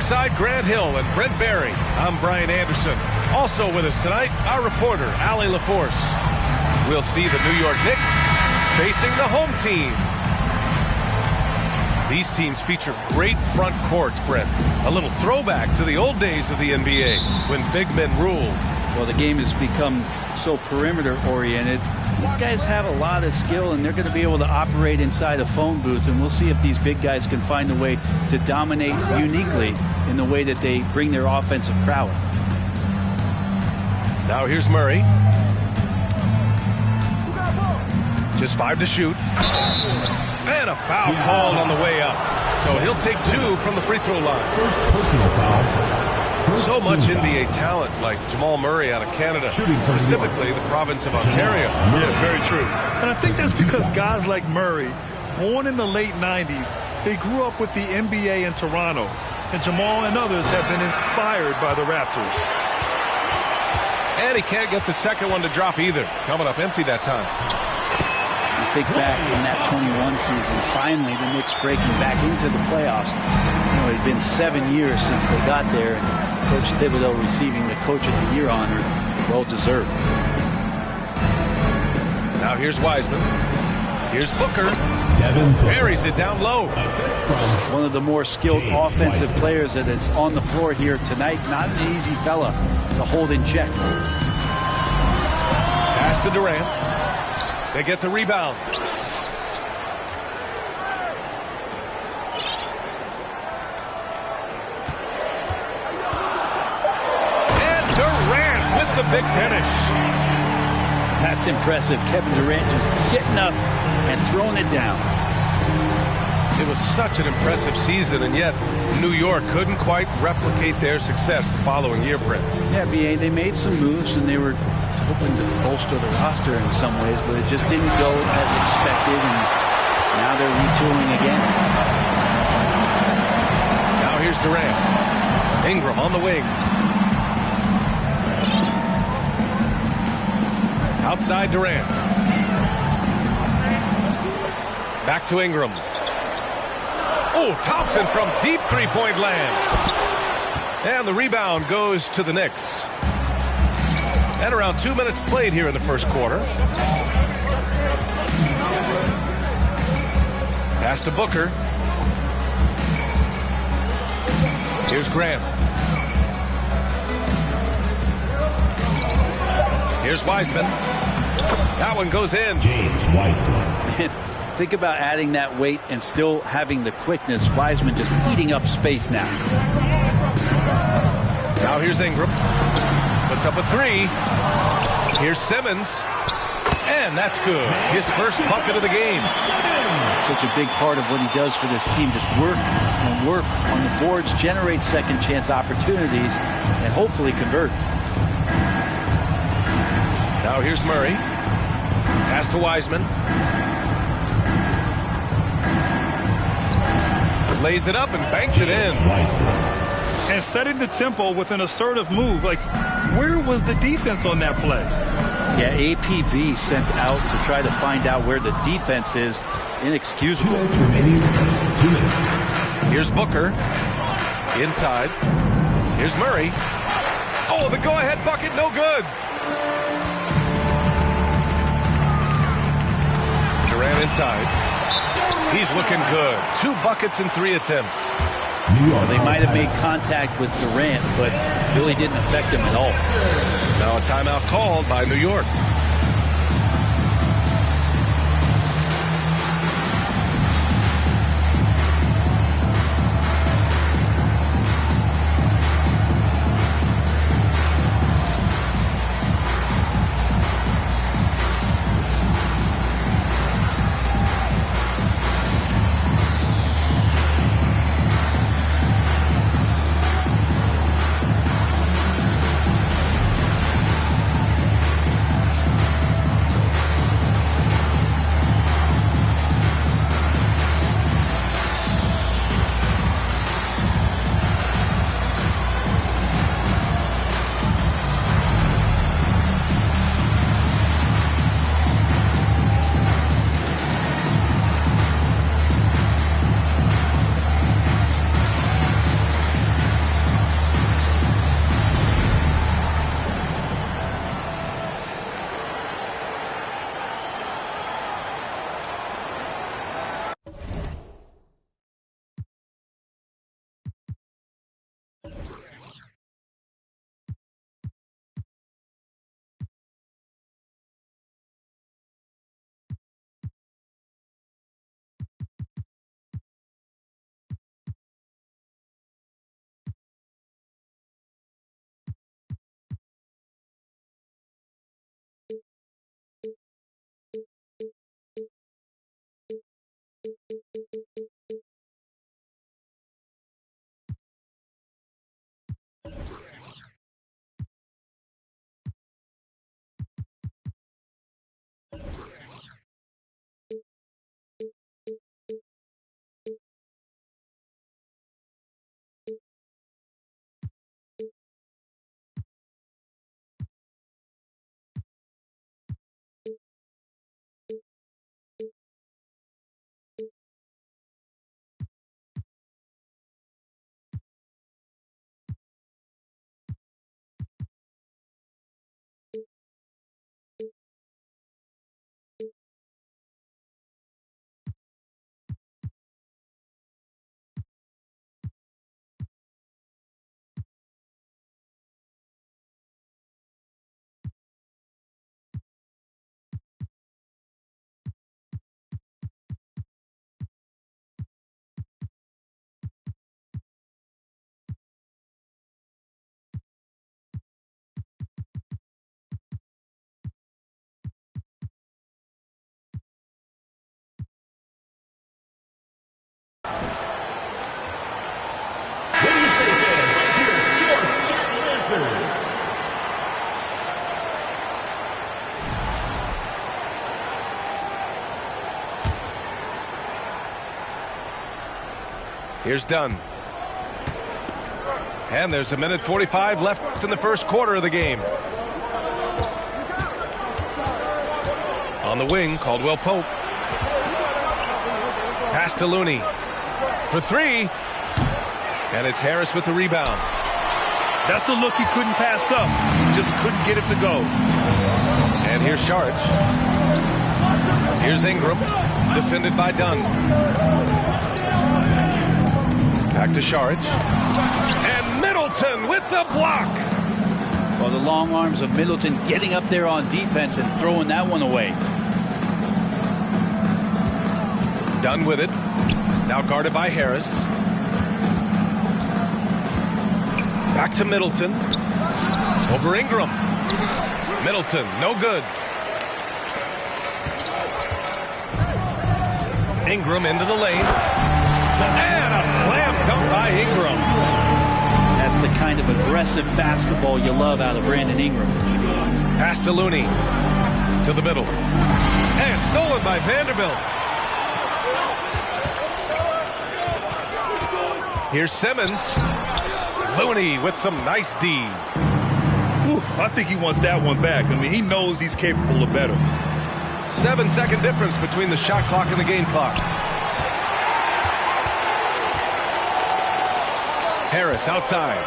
Alongside Grant Hill and Brent Barry, I'm Brian Anderson. Also with us tonight, our reporter, Allie LaForce. We'll see the New York Knicks facing the home team. These teams feature great front courts, Brent. A little throwback to the old days of the NBA when big men ruled. Well, the game has become so perimeter-oriented. These guys have a lot of skill, and they're going to be able to operate inside a phone booth, and we'll see if these big guys can find a way to dominate uniquely in the way that they bring their offensive prowess. Now here's Murray. Just 5 to shoot. And a foul called on the way up. So he'll take 2 from the free throw line. First personal foul. So much NBA talent like Jamal Murray out of Canada, specifically the province of Ontario. Yeah, very true. And I think that's because guys like Murray, born in the late 90s, they grew up with the NBA in Toronto. And Jamal and others have been inspired by the Raptors. And he can't get the second one to drop either. Coming up empty that time. You think back in that 21 season, finally the Knicks breaking back into the playoffs. You know, it had been 7 years since they got there, and Coach Thibodeau receiving the Coach of the Year honor, well deserved. Now here's Wiseman. Here's Booker. Buries it down low. One of the more skilled offensive players that is on the floor here tonight. Not an easy fella to hold in check. Pass to Durant. They get the rebound. And Durant with the big finish. That's impressive. Kevin Durant just getting up and throwing it down. It was such an impressive season, and yet New York couldn't quite replicate their success the following year, Brent. Yeah, B.A., they made some moves, and they were hoping to bolster the roster in some ways, but it just didn't go as expected, and now they're retooling again. Now here's Durant. Ingram on the wing. Outside Durant. Back to Ingram. Oh, Thompson from deep three-point land. And the rebound goes to the Knicks. And around 2 minutes played here in the first quarter. Pass to Booker. Here's Grant. Here's Wiseman. That one goes in. James Wiseman. Man, think about adding that weight and still having the quickness. Wiseman just eating up space now. Now here's Ingram. Puts up a 3. Here's Simmons. And that's good. His first bucket of the game. Such a big part of what he does for this team. Just work and work on the boards, generate second chance opportunities, and hopefully convert. Now here's Murray. Pass to Wiseman. Lays it up and banks it in. And setting the tempo with an assertive move. Like, where was the defense on that play? Yeah, APB sent out to try to find out where the defense is. Inexcusable. 2 minutes remaining. 2 minutes. Here's Booker. Inside. Here's Murray. Oh, the go-ahead bucket, no good. Durant inside. He's looking good. 2 buckets in 3 attempts. Well, they might have made contact with Durant, but really didn't affect him at all. Now a timeout called by New York. Here's Dunn. And there's a minute 45 left in the first quarter of the game. On the wing, Caldwell Pope. Pass to Looney. For three. And it's Harris with the rebound. That's a look he couldn't pass up. He just couldn't get it to go. And here's Sharge. Here's Ingram. Defended by Dunn. Back to Sharge. And Middleton with the block. Well, the long arms of Middleton getting up there on defense and throwing that one away. Dunn with it. Now guarded by Harris. Back to Middleton. Over Ingram. Middleton, no good. Ingram into the lane. And a slam dunk by Ingram. That's the kind of aggressive basketball you love out of Brandon Ingram. Pass to Looney. To the middle. And stolen by Vanderbilt. Here's Simmons. Looney with some nice D. Ooh, I think he wants that one back. I mean, he knows he's capable of better. 7-second difference between the shot clock and the game clock. Harris outside.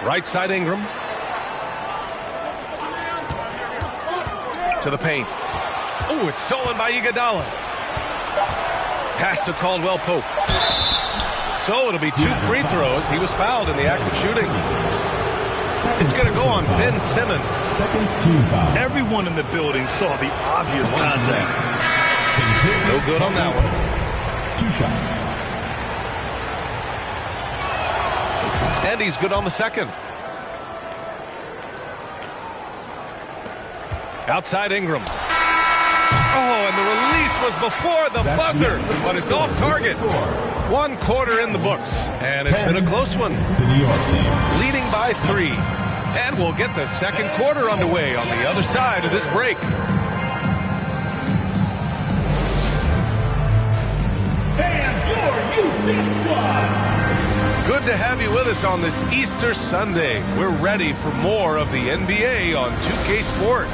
Right side Ingram. To the paint. Oh, it's stolen by Iguodala. Pass to Caldwell Pope. So it'll be 2 free throws. He was fouled in the act of shooting. It's going to go on Ben Simmons. Everyone in the building saw the obvious contact. No good on that one. 2 shots. And he's good on the second. Outside Ingram. Oh, and the release was before the buzzer, but it's off target. 1 quarter in the books, and it's been a close one. The New York team Leading by 3. And we'll get the second quarter underway on the other side of this break. Good to have you with us on this Easter Sunday. We're ready for more of the NBA on 2K Sports.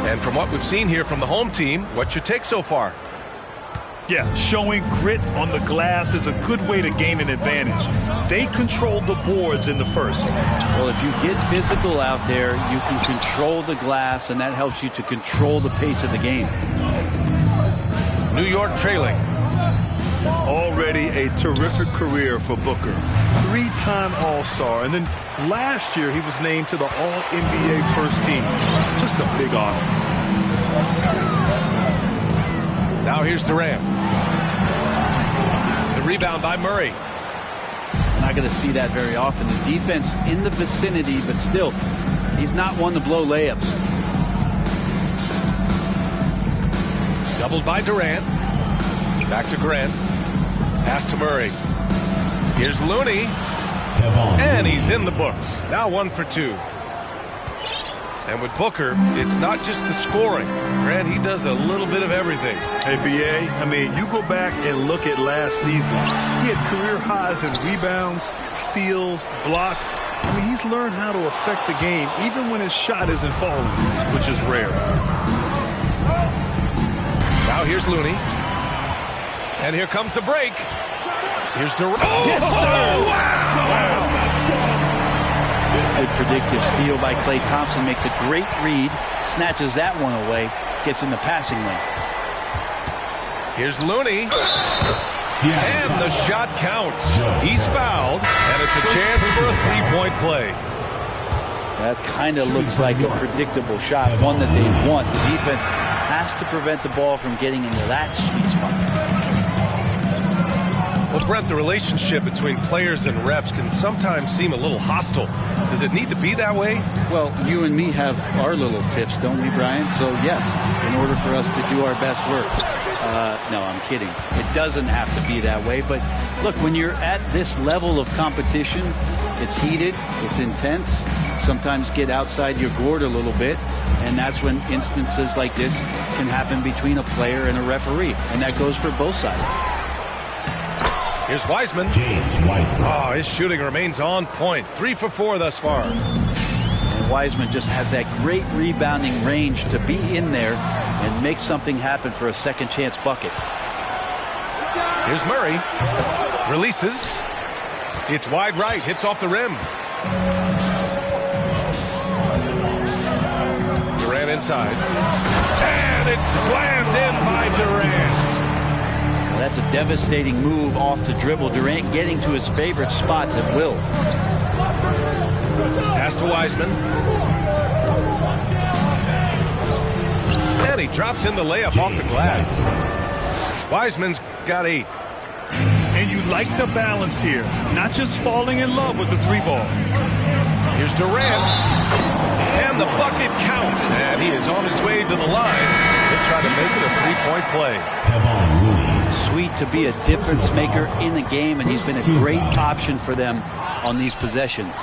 And from what we've seen here from the home team, what's your take so far? Yeah, showing grit on the glass is a good way to gain an advantage. They controlled the boards in the first. Well, if you get physical out there, you can control the glass, and that helps you to control the pace of the game. New York trailing. Already a terrific career for Booker. 3-time All-Star, and then last year he was named to the All-NBA first team. Just a big honor. Now here's Durant. The rebound by Murray. Not going to see that very often. The defense in the vicinity, but still, he's not one to blow layups. Doubled by Durant. Back to Grant. Pass to Murray. Here's Looney. And he's in the books. Now 1 for 2. And with Booker, it's not just the scoring. Grant, he does a little bit of everything. Hey, B.A., I mean, you go back and look at last season. He had career highs in rebounds, steals, blocks. I mean, he's learned how to affect the game, even when his shot isn't falling, which is rare. Now here's Looney. And here comes the break. Here's Durant. Oh, Yes, sir. Wow. Good predictive steal by Klay Thompson. Makes a great read. Snatches that one away. Gets in the passing lane. Here's Looney. And the shot counts. He's fouled. And it's a chance for a 3-point play. That kind of looks like a predictable shot. One that they want. The defense has to prevent the ball from getting into that sweet spot. Well, Brent, the relationship between players and refs can sometimes seem a little hostile. Does it need to be that way? Well, you and me have our little tips, don't we, Brian? So, yes, in order for us to do our best work. No, I'm kidding. It doesn't have to be that way. But, look, when you're at this level of competition, it's heated, it's intense. Sometimes get outside your gourd a little bit. And that's when instances like this can happen between a player and a referee. And that goes for both sides. Here's Wiseman. James Wiseman. Oh, his shooting remains on point. 3 for 4 thus far. And Wiseman just has that great rebounding range to be in there and make something happen for a second chance bucket. Here's Murray. Releases. It's wide right. Hits off the rim. Durant inside. And it's slammed in by Durant. Well, that's a devastating move off the dribble. Durant getting to his favorite spots at will. Pass to Wiseman. And he drops in the layup off the glass. Wiseman's got 8. And you like the balance here. Not just falling in love with the 3-ball. Here's Durant. And the bucket counts. And he is on his way to the line. He'll try to make the 3-point play. Sweet to be a difference maker in the game, and he's been a great option for them on these possessions.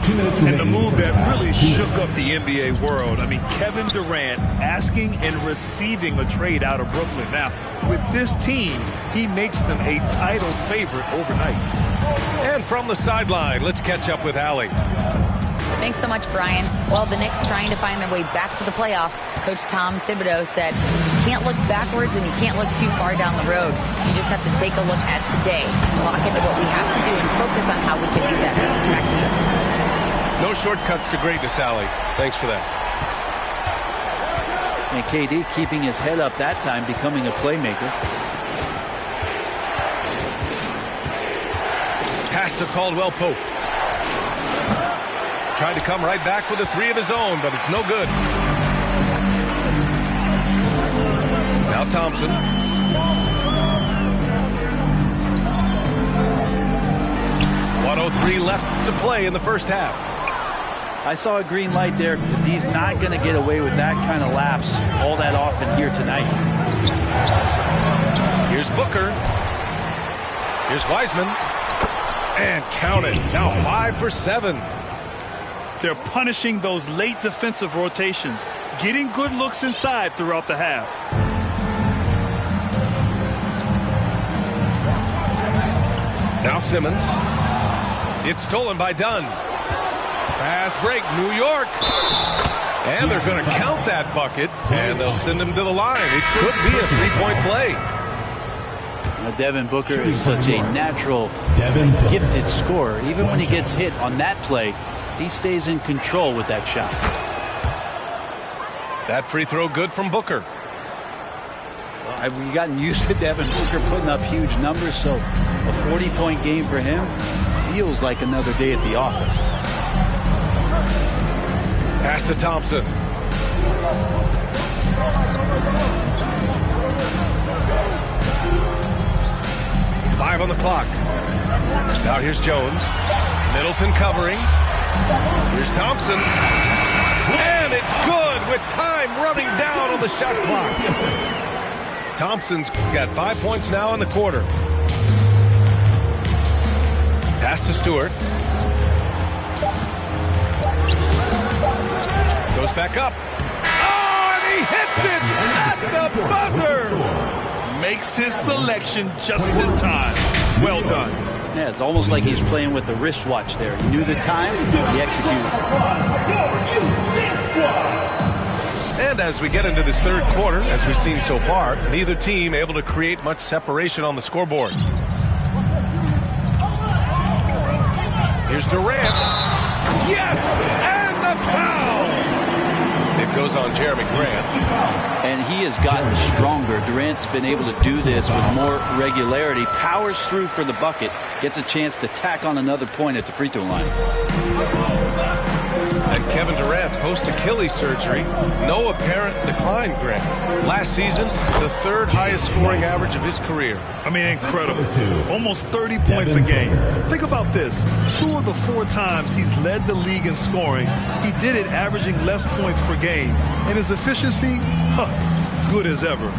And the move that really shook up the NBA world. I mean, Kevin Durant asking and receiving a trade out of Brooklyn. Now, with this team, he makes them a title favorite overnight. And from the sideline, let's catch up with Allie. Thanks so much, Brian. Well, the Knicks trying to find their way back to the playoffs. Coach Tom Thibodeau said, you can't look backwards and you can't look too far down the road. You just have to take a look at today, lock into what we have to do, and focus on how we can be better. Back to you. No shortcuts to greatness, Allie. Thanks for that. And KD keeping his head up that time, becoming a playmaker. Pass to Caldwell Pope. Tried to come right back with a 3 of his own, but it's no good. Now Thompson. .103 left to play in the first half. I saw a green light there, but he's not going to get away with that kind of lapse all that often here tonight. Here's Booker. Here's Wiseman. And count it. Now 5 for 7. They're punishing those late defensive rotations, getting good looks inside throughout the half. Now Simmons. It's stolen by Dunn. Fast break, New York. And they're going to count that bucket, and they'll send him to the line. It could be a 3-point play. Now Devin Booker is such a natural, gifted scorer. Even when he gets hit on that play, he stays in control with that shot. That free throw good from Booker. Well, have we gotten used to Devin Booker putting up huge numbers, so a 40-point game for him feels like another day at the office. Pass to Thompson. Five on the clock. Now here's Jones. Middleton covering. Here's Thompson. And it's good with time running down on the shot clock. Thompson's got 5 points now in the quarter. Pass to Stewart. Goes back up. Oh, and he hits it at the buzzer. Makes his selection just in time. Well done. Yeah, it's almost like he's playing with a wristwatch there. He knew the time, he executed. And as we get into this third quarter, as we've seen so far, neither team able to create much separation on the scoreboard. Here's Durant. Yes! And the foul! It goes on Jeremy Grant. And he has gotten stronger. Durant's been able to do this with more regularity. Powers through for the bucket. Gets a chance to tack on another point at the free throw line. And Kevin Durant, post-Achilles surgery, no apparent decline, Grant. Last season, the third highest scoring average of his career. I mean, incredible. Almost 30 points a game. Think about this. 2 of the 4 times he's led the league in scoring, he did it averaging less points per game. And his efficiency, good as ever.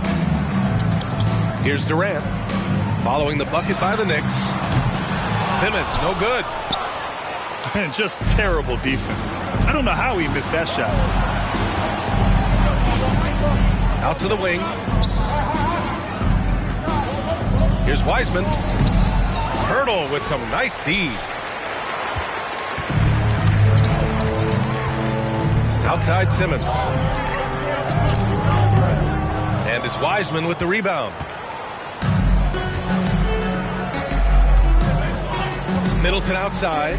Here's Durant, following the bucket by the Knicks. Simmons, no good. And just terrible defense. I don't know how he missed that shot. Out to the wing. Here's Wiseman. Hurdle with some nice D. Outside Simmons. And it's Wiseman with the rebound. Middleton outside.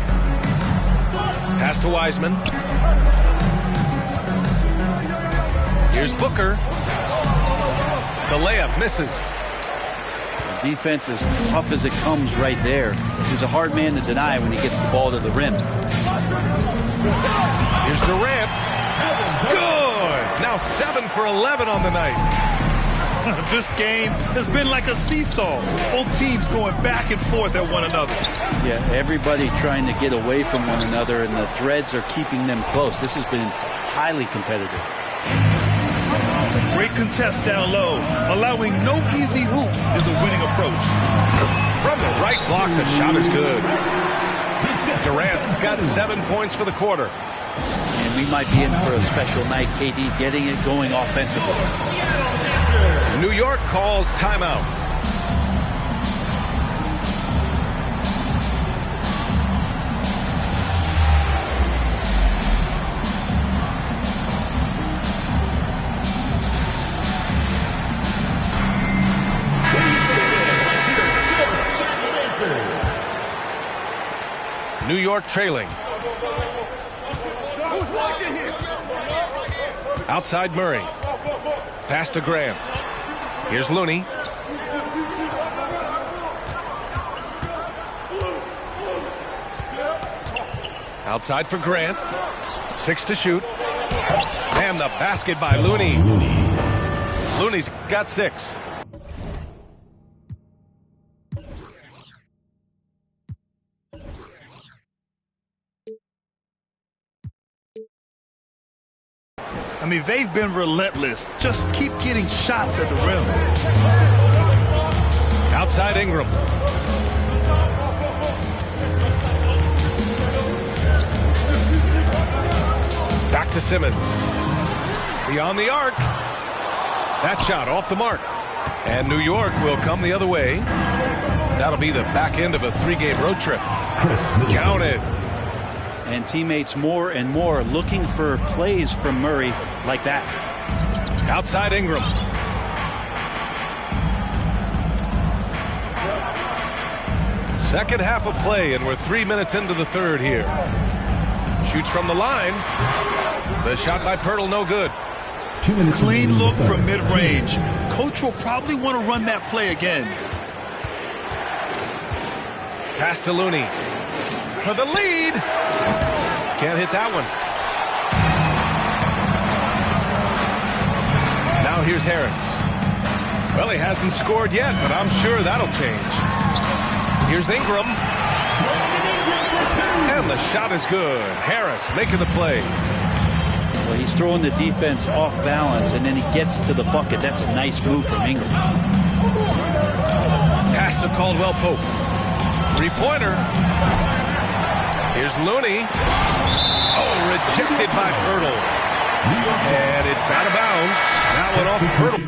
Pass to Wiseman. Here's Booker. The layup misses. The defense is tough as it comes right there. He's a hard man to deny when he gets the ball to the rim. Here's Durant. Good. Now 7 for 11 on the night. This game has been like a seesaw. Both teams going back and forth at one another. Yeah, everybody trying to get away from one another, and the threads are keeping them close. This has been highly competitive. Great contest down low. Allowing no easy hoops is a winning approach. From the right block, the shot is good. Durant's got 7 points for the quarter. And we might be in for a special night, KD, getting it going offensively. New York calls timeout. New York trailing. Outside Murray. Pass to Graham. Here's Looney. Outside for Grant. 6 to shoot. And the basket by Looney. Looney's got 6. I mean, they've been relentless. Just keep getting shots at the rim. Outside Ingram. Back to Simmons. Beyond the arc. That shot off the mark. And New York will come the other way. That'll be the back end of a 3-game road trip. Counted. And teammates more and more looking for plays from Murray like that. Outside Ingram. Second half of play, and we're 3 minutes into the third here. Shoots from the line. The shot by Pirtle, no good. 2 minutes. Clean look from mid-range. Coach will probably want to run that play again. Pass to Looney. For the lead. Can't hit that one. Now here's Harris. Well, he hasn't scored yet, but I'm sure that'll change. Here's Ingram. And the shot is good. Harris making the play. Well, he's throwing the defense off balance, and then he gets to the bucket. That's a nice move from Ingram. Pass to Caldwell Pope. 3-pointer. Here's Looney. Oh, rejected by Pirtle. And it's out of bounds. That went off Pirtle.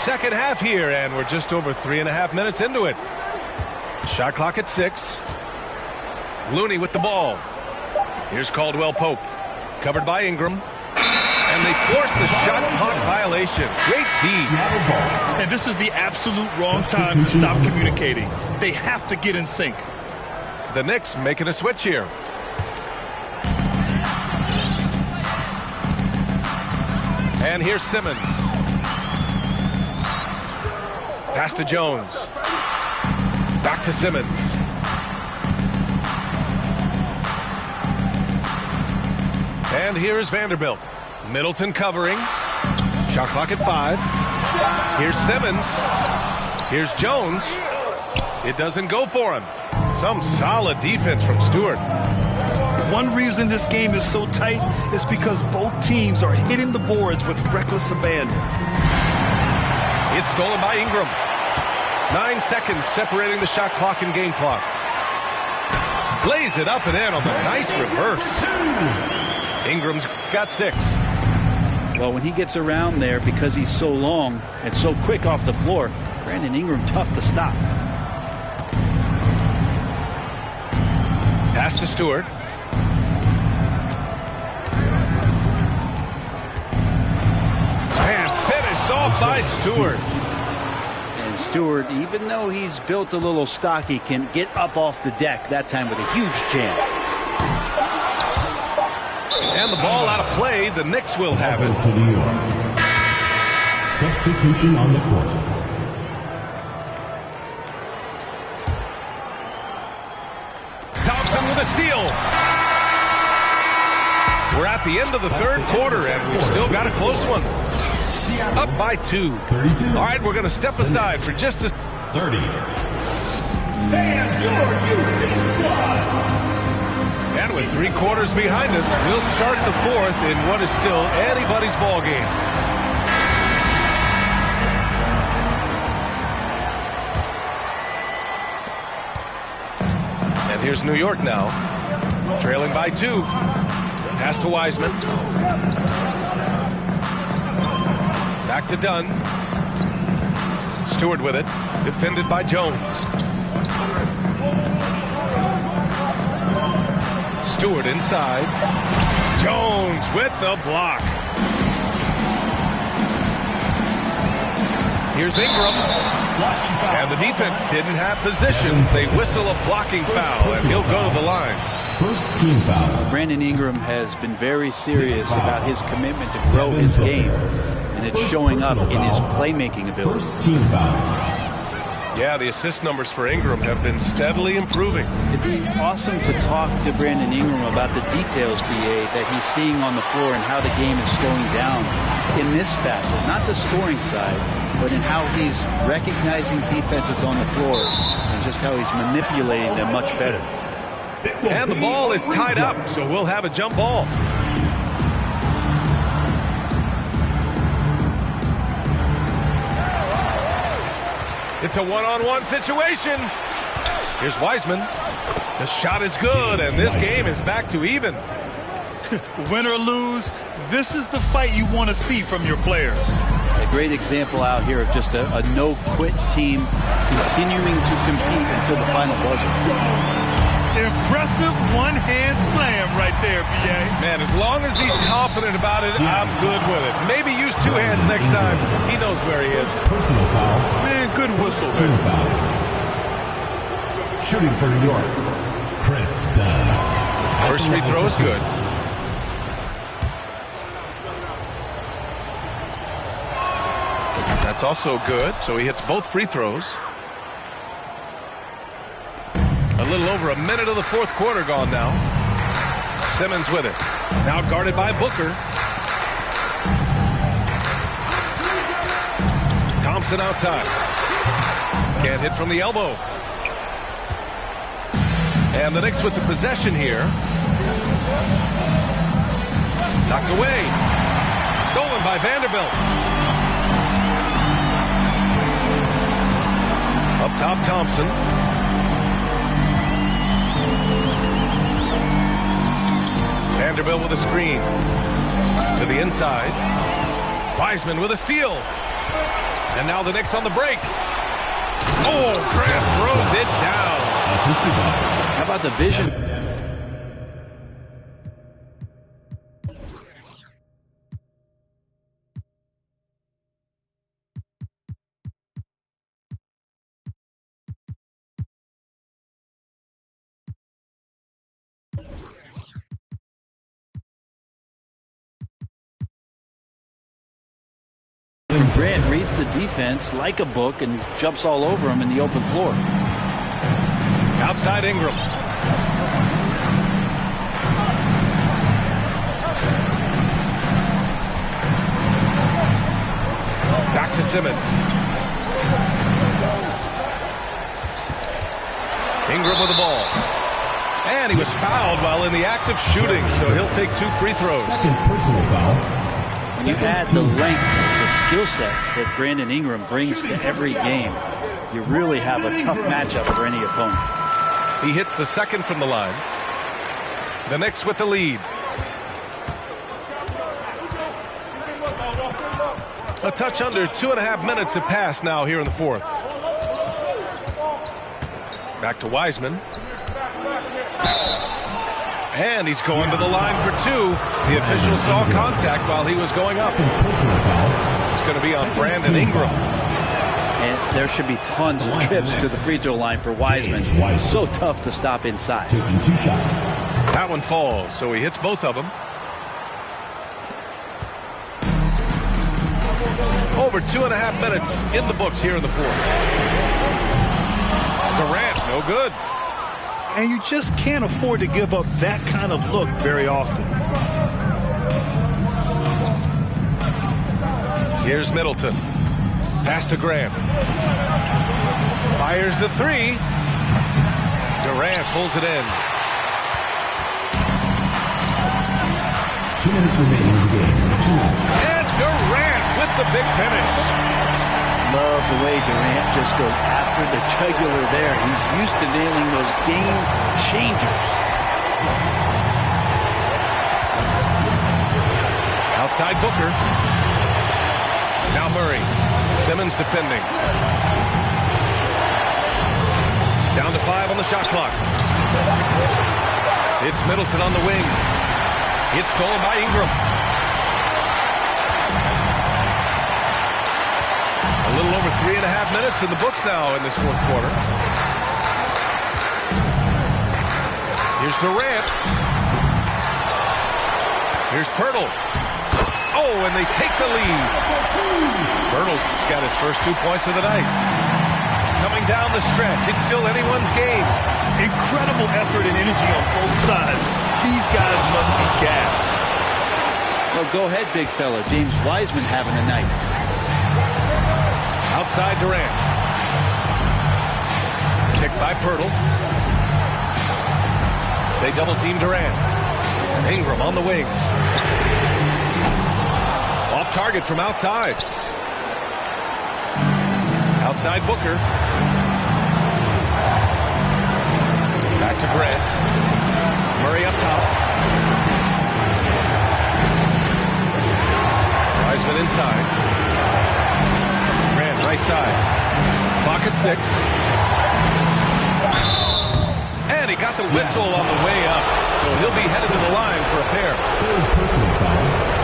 Second half here, and we're just over 3.5 minutes into it. Shot clock at 6. Looney with the ball. Here's Caldwell Pope. Covered by Ingram. And they forced the shot clock violation. Great D. And this is the absolute wrong time to stop communicating. They have to get in sync. The Knicks making a switch here. And here's Simmons. Pass to Jones. Back to Simmons. And here's Vanderbilt. Middleton covering. Shot clock at 5. Here's Simmons. Here's Jones. It doesn't go for him. Some solid defense from Stewart. One reason this game is so tight is because both teams are hitting the boards with reckless abandon. It's stolen by Ingram. 9 seconds separating the shot clock and game clock. Plays it up and in on the nice reverse. Ingram's got 6. Well, when he gets around there, because he's so long and so quick off the floor, Brandon Ingram tough to stop. Pass to Stewart. And finished off by Stewart. And Stewart, even though he's built a little stocky, can get up off the deck, that time with a huge jam. And the ball out of play. The Knicks will have it. To New York. Substitution on the court. Thompson with a steal. We're at the end of the third quarter, and we've still got a close one. Up by 2. 32. All right, we're going to step aside for just a... 30. And with 3 quarters behind us, we'll start the 4th in what is still anybody's ball game. And here's New York now, trailing by 2. Pass to Wiseman. Back to Dunn. Stewart with it, defended by Jones. Stewart inside. Jones with the block. Here's Ingram. And the defense didn't have position. They whistle a blocking foul, and he'll go to the line. First team foul. Brandon Ingram has been very serious about his commitment to grow his game, and it's showing up in his playmaking ability. First team foul. Yeah, the assist numbers for Ingram have been steadily improving. It'd be awesome to talk to Brandon Ingram about the details, BA, that he's seeing on the floor and how the game is slowing down in this facet, not the scoring side, but in how he's recognizing defenses on the floor and just how he's manipulating them much better. And the ball is tied up, so we'll have a jump ball. It's a one-on-one situation. Here's Wiseman. The shot is good, and this game is back to even. Win or lose, this is the fight you want to see from your players. A great example out here of just a no-quit team continuing to compete until the final buzzer. Impressive one-hand slam right there, B.A. Man, as long as he's confident about it, I'm good with it. Maybe use 2 hands next time. He knows where he is. Personal foul. Man, good whistle. Team foul. Shooting for New York. Chris Dunn. First free throw is good. That's also good, so he hits both free throws. A little over a minute of the 4th quarter gone now. Simmons with it. Now guarded by Booker. Thompson outside. Can't hit from the elbow. And the Knicks with the possession here. Knocked away. Stolen by Vanderbilt. Up top, Thompson. Vanderbilt with a screen. To the inside. Wiseman with a steal. And now the Knicks on the break. Oh, Grant throws it down. How about the vision? Grant reads the defense like a book and jumps all over him in the open floor. Outside Ingram. Back to Simmons. Ingram with the ball. And he was fouled while in the act of shooting, so he'll take 2 free throws. Second personal foul. When you add the length, the skill set that Brandon Ingram brings to every game, you really have a tough matchup for any opponent. He hits the second from the line. The Knicks with the lead. A touch under 2.5 minutes have passed now here in the fourth. Back to Wiseman. And he's going to the line for 2. The official saw contact while he was going up. It's going to be on Brandon Ingram. And there should be tons of trips to the free throw line for Wiseman. So tough to stop inside. Taking 2 shots. That one falls, so he hits both of them. Over 2.5 minutes in the books here in the fourth. Durant, no good. And you just can't afford to give up that kind of look very often. Here's Middleton. Pass to Graham. Fires the 3. Durant pulls it in. 2 minutes remaining in the game. 2 minutes. And Durant with the big finish. Love the way Durant just goes after the jugular there. He's used to nailing those game changers. Outside Booker. Now Murray. Simmons defending. Down to 5 on the shot clock. It's Middleton on the wing. It's stolen by Ingram. A little over 3.5 minutes in the books now in this fourth quarter. Here's Durant. Here's Pirtle. Oh, and they take the lead. Pirtle's got his first 2 points of the night. Coming down the stretch, it's still anyone's game. Incredible effort and energy on both sides. These guys must be gassed. Well, go ahead, big fella. James Wiseman having a night. Outside Durant. Kicked by Pirtle. They double team Durant. Ingram on the wing. Off target from outside. Outside Booker. Back to Grant. Murray up top. Wiseman inside. Grant right side. Clock at 6. And he got the whistle on the way up. So he'll be headed to the line for a pair.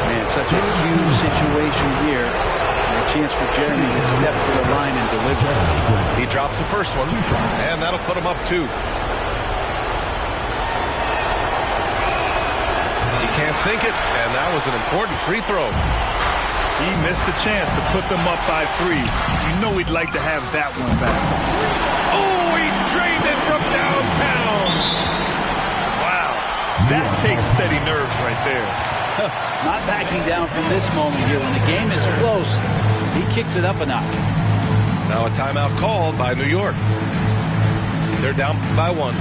Man, such a huge situation here. And a chance for Jeremy to step to the line and deliver. He drops the first one. And that'll put him up 2. He can't sink it. And that was an important free throw. He missed a chance to put them up by 3. You know he'd like to have that one back. Oh, he drained it from downtown. Wow. That takes steady nerves right there. Not backing down from this moment here. When the game is close, he kicks it up a notch. Now a timeout called by New York. They're down by 1.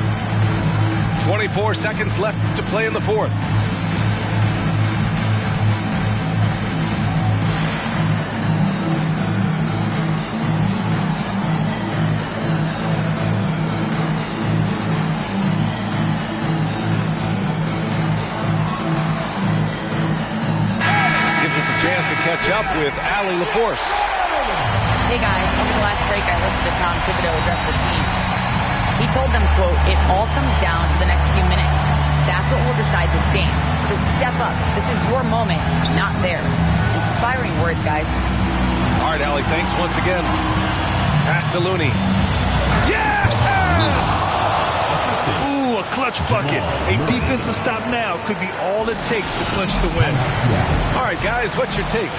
24 seconds left to play in the fourth. Chance to catch up with Allie LaForce. Hey guys, over the last break I listened to Tom Thibodeau address the team. He told them, quote, "It all comes down to the next few minutes. That's what will decide this game. So step up. This is your moment, not theirs." Inspiring words, guys. All right, Allie, thanks once again. Pass to Looney. Yeah! Ooh, a clutch bucket. A defensive stop now could be all it takes to clinch the win. All right, guys, what's your take?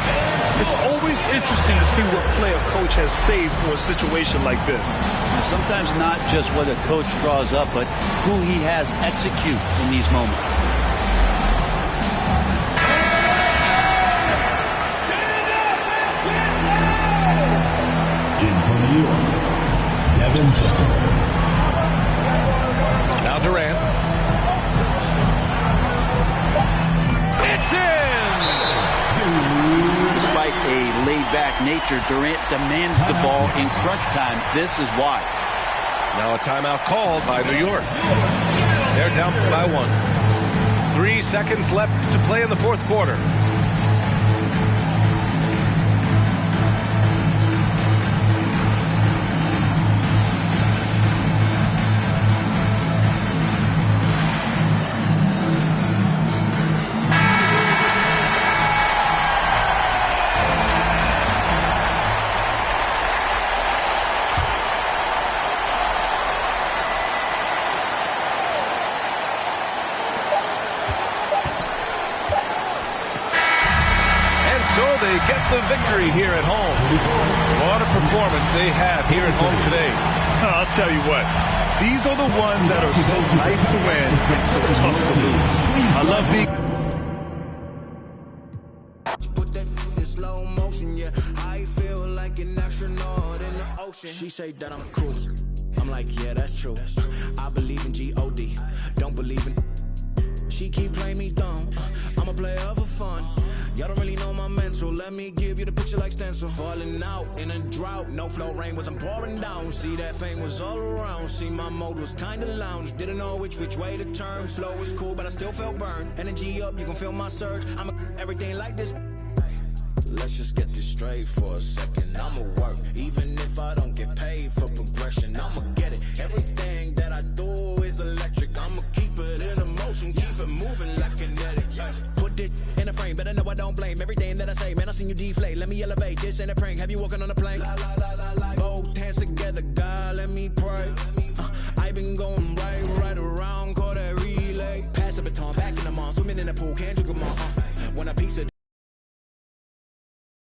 It's always interesting to see what play a coach has saved for a situation like this. And sometimes not just what a coach draws up, but who he has execute in these moments. New York, Devin Booker. Now Durant. It's in! Despite a laid-back nature, Durant demands the ball in crunch time. This is why. Now a timeout called by New York. They're down by 1. 3 seconds left to play in the fourth quarter. So they get the victory here at home. What a performance they have here at home today. I'll tell you what, these are the ones that are so nice to win and so tough to lose. I love being... Put that in slow motion, yeah. I feel like an astronaut in the ocean. She say that I'm cool. I'm like, yeah, that's true. I believe in G-O-D. Don't believe in... She keep playing me dumb. I'm a player for fun. Y'all don't really know my mental. Let me give you the picture like stencil. Falling out in a drought. No flow rain was I'm pouring down. See that pain was all around. See my mode was kinda lounge. Didn't know which way to turn. Flow was cool, but I still felt burned. Energy up, you can feel my surge. I'm everything like this. Let's just get this straight for a second. I'ma work, even if I don't get paid for progression. I'ma get it. Everything that I do is electric. I'ma keep it in motion, keep it moving like kinetic. Put it in a frame, better know I don't blame everything that I say. Man, I seen you deflate. Let me elevate. This ain't a prank. Have you walking on a plane? Both hands together, God, let me pray. I been going right around, call that relay. Pass the baton, back in the mall, swimming in the pool, can't you come on? When a piece of